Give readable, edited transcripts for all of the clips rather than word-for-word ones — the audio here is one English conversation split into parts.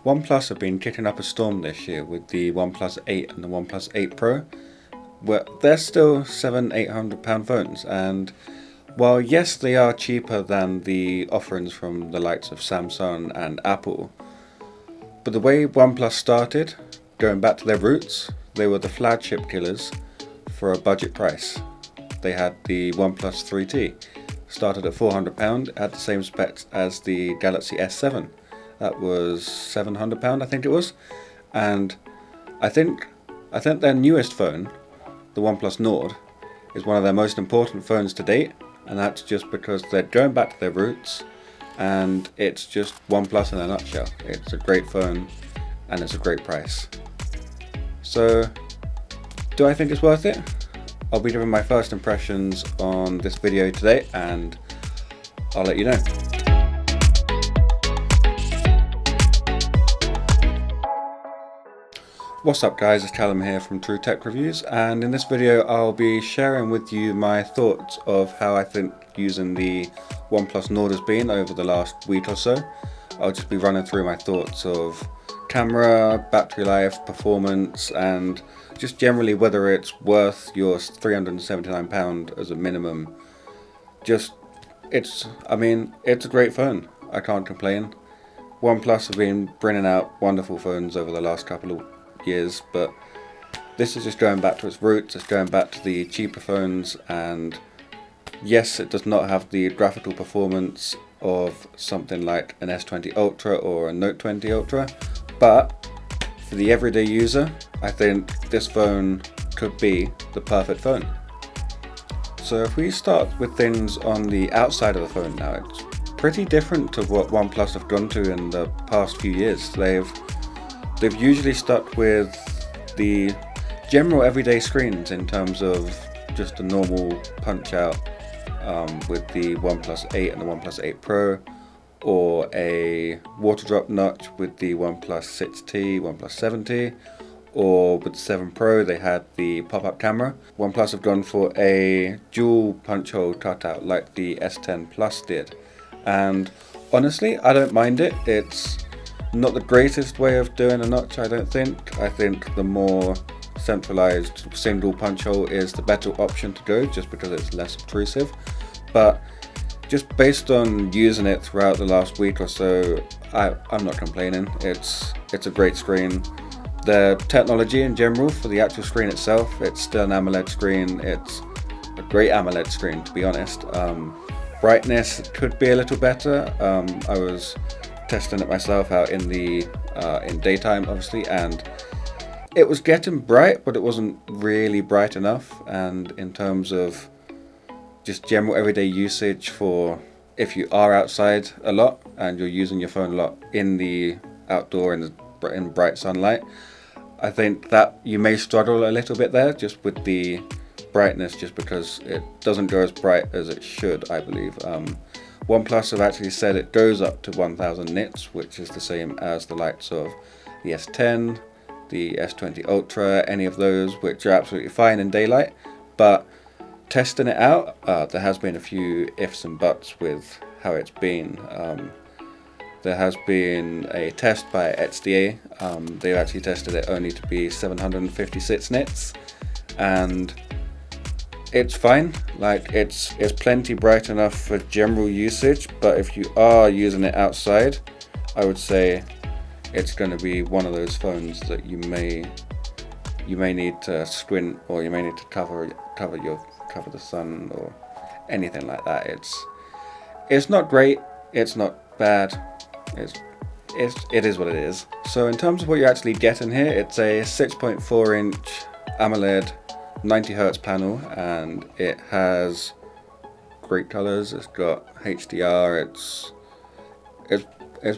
OnePlus have been kicking up a storm this year with the OnePlus 8 and the OnePlus 8 Pro. They're still £700-800 phones, and while yes, they are cheaper than the offerings from the likes of Samsung and Apple, but the way OnePlus started, going back to their roots, they were the flagship killers for a budget price. They had the OnePlus 3T, started at £400, had the same specs as the Galaxy S7. That was £700, I think it was. And I think their newest phone, the OnePlus Nord, is one of their most important phones to date, and that's just because they're going back to their roots, and it's just OnePlus in a nutshell. It's a great phone, and it's a great price. So, do I think it's worth it? I'll be giving my first impressions on this video today, and I'll let you know. What's up guys, it's Callum here from True Tech Reviews, and in this video I'll be sharing with you my thoughts of how I think using the OnePlus Nord has been over the last week or so. I'll just be running through my thoughts of camera, battery life, performance, and just generally whether it's worth your £379 as a minimum. It's a great phone, I can't complain. OnePlus have been bringing out wonderful phones over the last couple of years, but this is just going back to its roots. It's going back to the cheaper phones, and yes, it does not have the graphical performance of something like an S20 Ultra or a Note 20 Ultra, but for the everyday user, I think this phone could be the perfect phone. So if we start with things on the outside of the phone now, it's pretty different to what OnePlus have gone to in the past few years. They've usually stuck with the general everyday screens in terms of just a normal punch out with the OnePlus 8 and the OnePlus 8 Pro, or a water drop notch with the OnePlus 6T, OnePlus 7T, or with the 7 Pro they had the pop-up camera. OnePlus have gone for a dual punch hole cutout like the S10 Plus did, and honestly I don't mind it. It's not the greatest way of doing a notch, I don't think. I think the more centralized single punch hole is the better option to go, just because it's less obtrusive. But just based on using it throughout the last week or so, I'm not complaining. It's a great screen. The technology in general for the actual screen itself, it's still an AMOLED screen. It's a great AMOLED screen, to be honest. Brightness could be a little better. I was testing it myself out in daytime, obviously, and it was getting bright, but it wasn't really bright enough. And in terms of just general everyday usage, for if you are outside a lot and you're using your phone a lot in the outdoor in bright sunlight, I think that you may struggle a little bit there just with the brightness, just because it doesn't go as bright as it should, I believe. OnePlus have actually said it goes up to 1000 nits, which is the same as the likes of the S10, the S20 Ultra, any of those, which are absolutely fine in daylight. But testing it out, there has been a few ifs and buts with how it's been. There has been a test by XDA. They've actually tested it only to be 756 nits, and it's fine. Like it's plenty bright enough for general usage, but if you are using it outside, I would say it's going to be one of those phones that you may need to squint, or you may need to cover the sun or anything like that. It's not great, it's not bad, it is what it is. So in terms of what you're actually getting here, it's a 6.4 inch AMOLED 90Hz panel, and it has great colors. It's got HDR. It's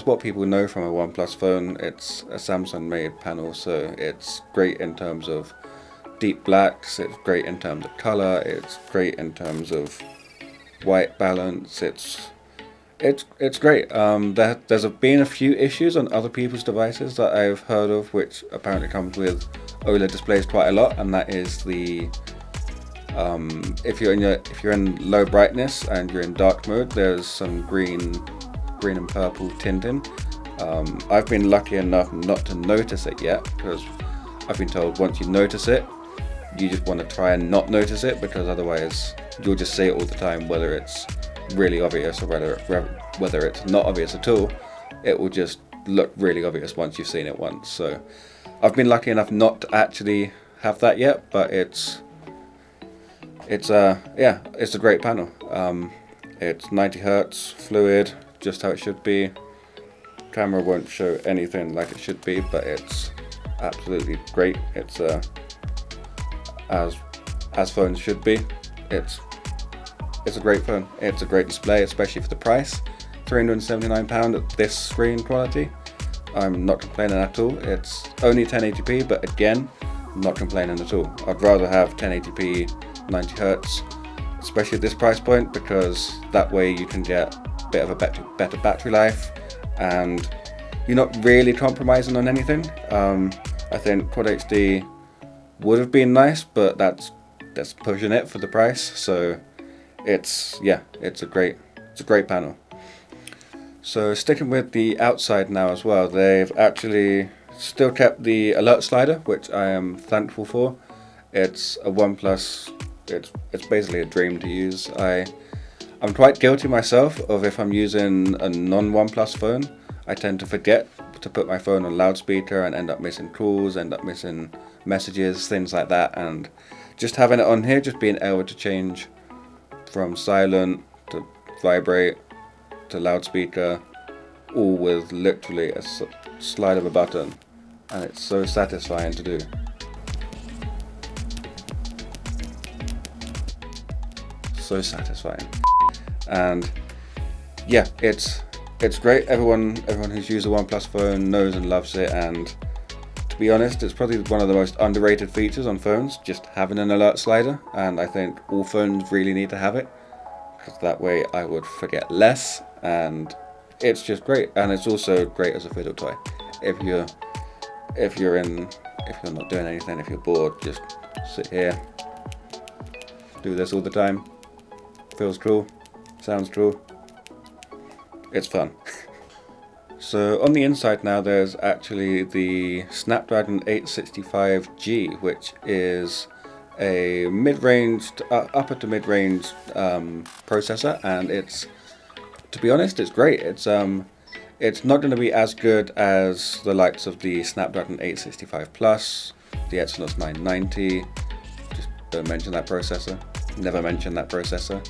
what people know from a OnePlus phone. It's a Samsung made panel, so it's great in terms of deep blacks, it's great in terms of color, it's great in terms of white balance. It's great. There's been a few issues on other people's devices that I've heard of, which apparently comes with OLED displays quite a lot, and that is the if you're in low brightness and you're in dark mode, there's some green and purple tinting, I've been lucky enough not to notice it yet, because I've been told once you notice it, you just want to try and not notice it, because otherwise you'll just see it all the time, whether it's really obvious or whether it's not obvious at all. It will just look really obvious once you've seen it once. So I've been lucky enough not to actually have that yet, but it's a great panel. It's 90 Hz fluid, just how it should be. Camera won't show anything like it should be, but it's absolutely great. It's as phones should be. It's a great phone. It's a great display, especially for the price. £379 at this screen quality. I'm not complaining at all. It's only 1080p, but again, I'm not complaining at all. I'd rather have 1080p 90 Hz, especially at this price point, because that way you can get a bit of a better battery life, and you're not really compromising on anything. I think Quad HD would have been nice, but that's pushing it for the price. So it's a great panel. So sticking with the outside now as well, they've actually still kept the alert slider, which I am thankful for. It's a OnePlus. It's basically a dream to use. I'm quite guilty myself of, if I'm using a non-OnePlus phone, I tend to forget to put my phone on loudspeaker and end up missing calls, end up missing messages, things like that. And just having it on here, just being able to change from silent to vibrate to loudspeaker, all with literally a slide of a button, and it's so satisfying to do. So satisfying. And yeah, it's great. Everyone who's used a OnePlus phone knows and loves it, and to be honest, it's probably one of the most underrated features on phones, just having an alert slider, and I think all phones really need to have it, because that way I would forget less, and it's just great. And it's also great as a fiddle toy. If you're not doing anything, if you're bored, just sit here, do this all the time. Feels cool, sounds cool, it's fun. So on the inside now, there's actually the Snapdragon 865G, which is a mid-range, upper to mid-range processor, and to be honest, it's great. It's not going to be as good as the likes of the Snapdragon 865 Plus, the Exynos 990. Just don't mention that processor. Never mention that processor.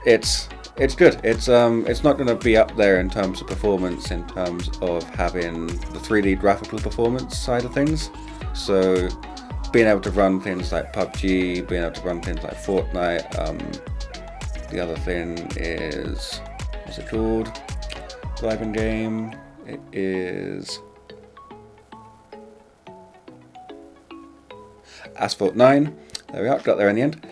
It's good. It's not going to be up there in terms of performance, in terms of having the 3D graphical performance side of things. So being able to run things like PUBG, being able to run things like Fortnite. The other thing is, what's it called? Driving game. It is Asphalt 9. There we are. Got there in the end.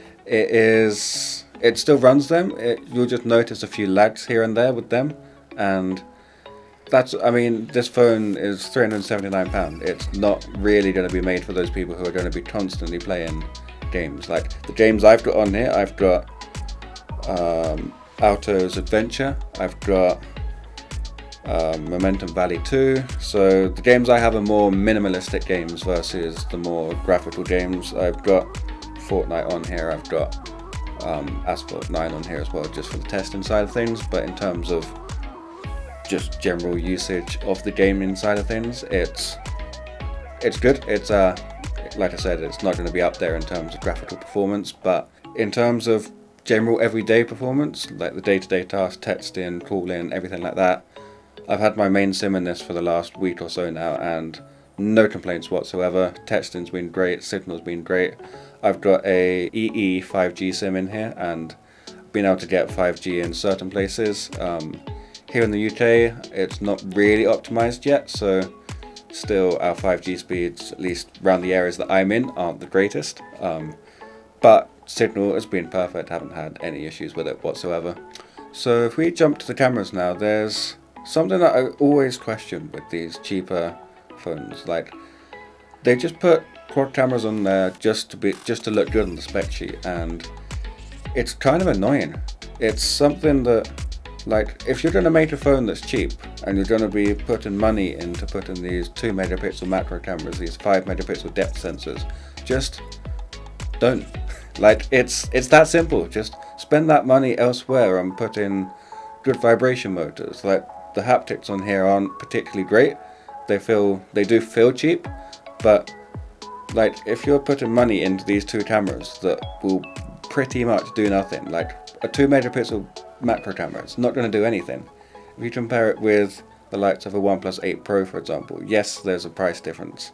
It still runs them. You'll just notice a few lags here and there with them, and this phone is £379. It's not really going to be made for those people who are going to be constantly playing games. Like the games I've got on here, I've got Alto's Adventure, I've got Momentum Valley 2. So the games I have are more minimalistic games versus the more graphical games. I've got Fortnite on here, I've got Asphalt 9 on here as well, just for the testing side of things. But in terms of just general usage of the gaming side of things, it's good. It's like I said, it's not going to be up there in terms of graphical performance, but in terms of general everyday performance, like the day-to-day tasks, texting, calling, everything like that, I've had my main SIM in this for the last week or so now, and no complaints whatsoever. Texting's been great, signal's been great. I've got a EE 5G SIM in here, and been able to get 5G in certain places. Here in the UK, it's not really optimized yet, so still our 5G speeds, at least around the areas that I'm in, aren't the greatest. But signal has been perfect, haven't had any issues with it whatsoever. So if we jump to the cameras now, there's something that I always question with these cheaper phones. Like, they just put quad cameras on there just to look good on the spec sheet, and it's kind of annoying. It's something that Like, if you're going to make a phone that's cheap and you're going to be putting money into putting these 2 megapixel macro cameras, these 5 megapixel depth sensors, just don't. Like, it's that simple. Just spend that money elsewhere on putting good vibration motors. Like, the haptics on here aren't particularly great. They do feel cheap, but like, if you're putting money into these 2 cameras that will pretty much do nothing, like a 2 megapixel macro camera, it's not going to do anything. If you compare it with the likes of a OnePlus 8 Pro, for example, yes, there's a price difference.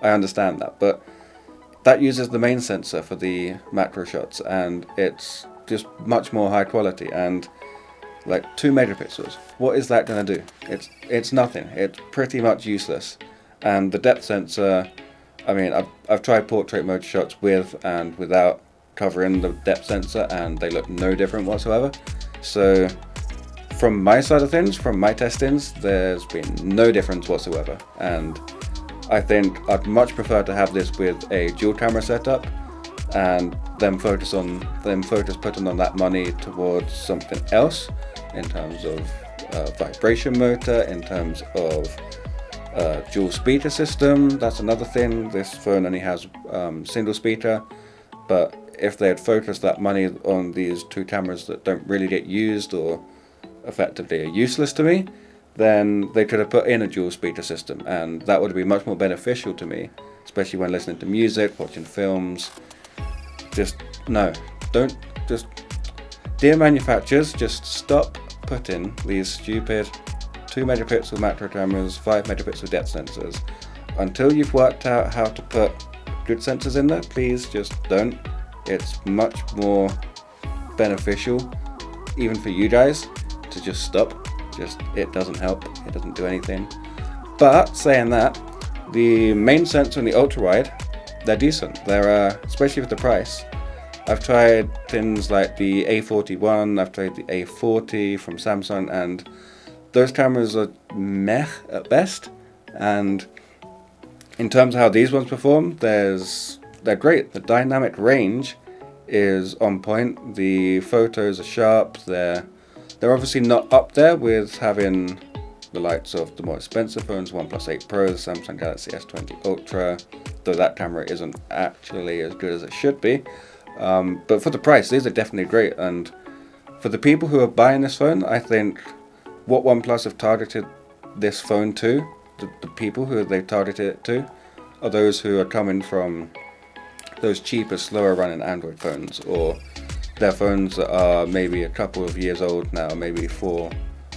I understand that, but that uses the main sensor for the macro shots, and it's just much more high quality. And like 2 megapixels, what is that going to do? It's nothing. It's pretty much useless. And the depth sensor, I mean, I've tried portrait mode shots with and without covering the depth sensor, and they look no different whatsoever. So from my side of things, from my testings, there's been no difference whatsoever. And I think I'd much prefer to have this with a dual camera setup, and then focus putting on that money towards something else in terms of vibration motor, in terms of dual speaker system. That's another thing. This phone only has single speaker, but if they had focused that money on these 2 cameras that don't really get used or effectively are useless to me, then they could have put in a dual speaker system, and that would be much more beneficial to me, especially when listening to music, watching films. Dear manufacturers, just stop putting these stupid 2 megapixel macro cameras, 5 megapixel depth sensors. Until you've worked out how to put good sensors in there, please just don't. It's much more beneficial, even for you guys, to just stop. It doesn't help, it doesn't do anything. But saying that, the main sensor and the ultra wide, they're decent. They're especially with the price. I've tried things like the A41, I've tried the A40 from Samsung, and those cameras are meh at best. And in terms of how these ones perform, they're great. The dynamic range is on point. The photos are sharp. They're obviously not up there with having the likes of the more expensive phones, OnePlus 8 Pro, the Samsung Galaxy S20 Ultra, though that camera isn't actually as good as it should be. But for the price, these are definitely great. And for the people who are buying this phone, I think what OnePlus have targeted this phone to, the people who they've targeted it to, are those who are coming from those cheaper, slower running Android phones, or their phones that are maybe a couple of years old now, maybe four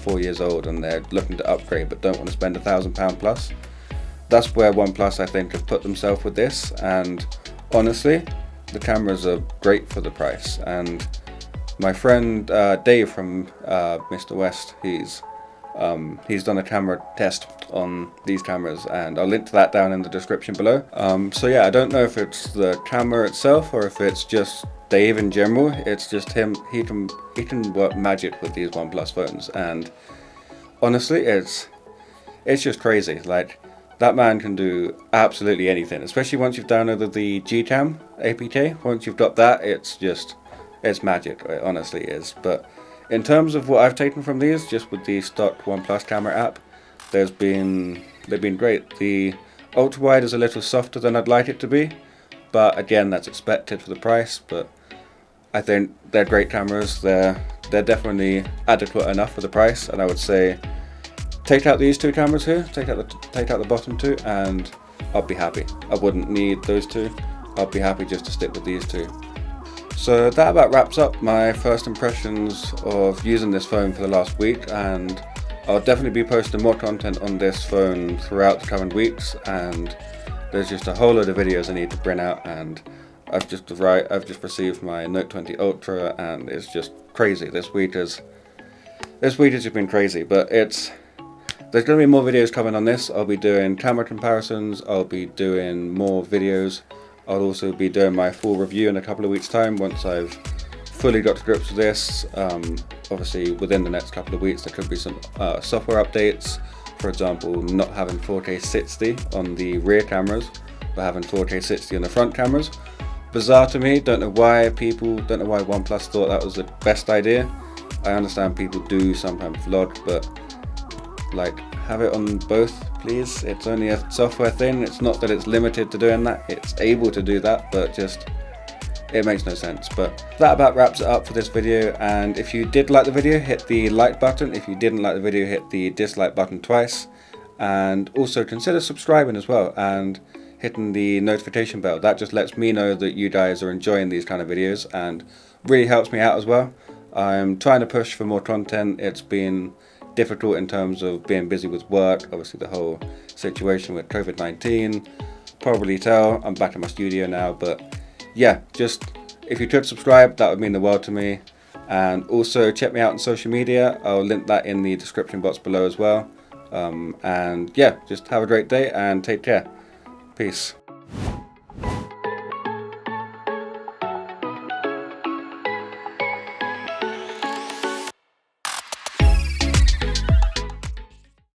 years old, and they're looking to upgrade but don't want to spend £1,000 plus. That's where OnePlus, I think, have put themselves with this. And honestly, the cameras are great for the price. And my friend Dave from Mr. West, he's done a camera test on these cameras, and I'll link to that down in the description below. So yeah, I don't know if it's the camera itself or if it's just Dave in general. It's just him. He can work magic with these OnePlus phones, and honestly, it's just crazy. Like, that man can do absolutely anything, especially once you've downloaded the Gcam APK. Once you've got that, it's magic. It honestly is. But in terms of what I've taken from these, just with the stock OnePlus camera app, they've been great. The ultra wide is a little softer than I'd like it to be, but again, that's expected for the price. But I think they're great cameras. They're definitely adequate enough for the price, and I would say take out these 2 cameras here, take out the bottom 2, and I'll be happy. I wouldn't need those 2. I'll be happy just to stick with these 2. So that about wraps up my first impressions of using this phone for the last week, and I'll definitely be posting more content on this phone throughout the coming weeks. And there's just a whole load of videos I need to print out, and I've just received my Note 20 Ultra, and it's just crazy. This week has just been crazy, but there's going to be more videos coming on this. I'll be doing camera comparisons, I'll be doing more videos. I'll also be doing my full review in a couple of weeks' time once I've fully got to grips with this. Obviously, within the next couple of weeks, there could be some software updates. For example, not having 4K 60 on the rear cameras, but having 4K 60 on the front cameras. Bizarre to me. Don't know why OnePlus thought that was the best idea. I understand people do sometimes vlog, but like, have it on both, please. It's only a software thing. It's not that it's limited to doing that. It's able to do that, but just, it makes no sense. But that about wraps it up for this video, and if you did like the video, hit the like button. If you didn't like the video, hit the dislike button twice, and also consider subscribing as well and hitting the notification bell. That just lets me know that you guys are enjoying these kind of videos and really helps me out as well. I'm trying to push for more content. It's been difficult in terms of being busy with work, obviously the whole situation with COVID-19. Probably tell I'm back in my studio now, but yeah, just if you could subscribe, that would mean the world to me. And also check me out on social media. I'll link that in the description box below as well. And yeah, just have a great day and take care. Peace.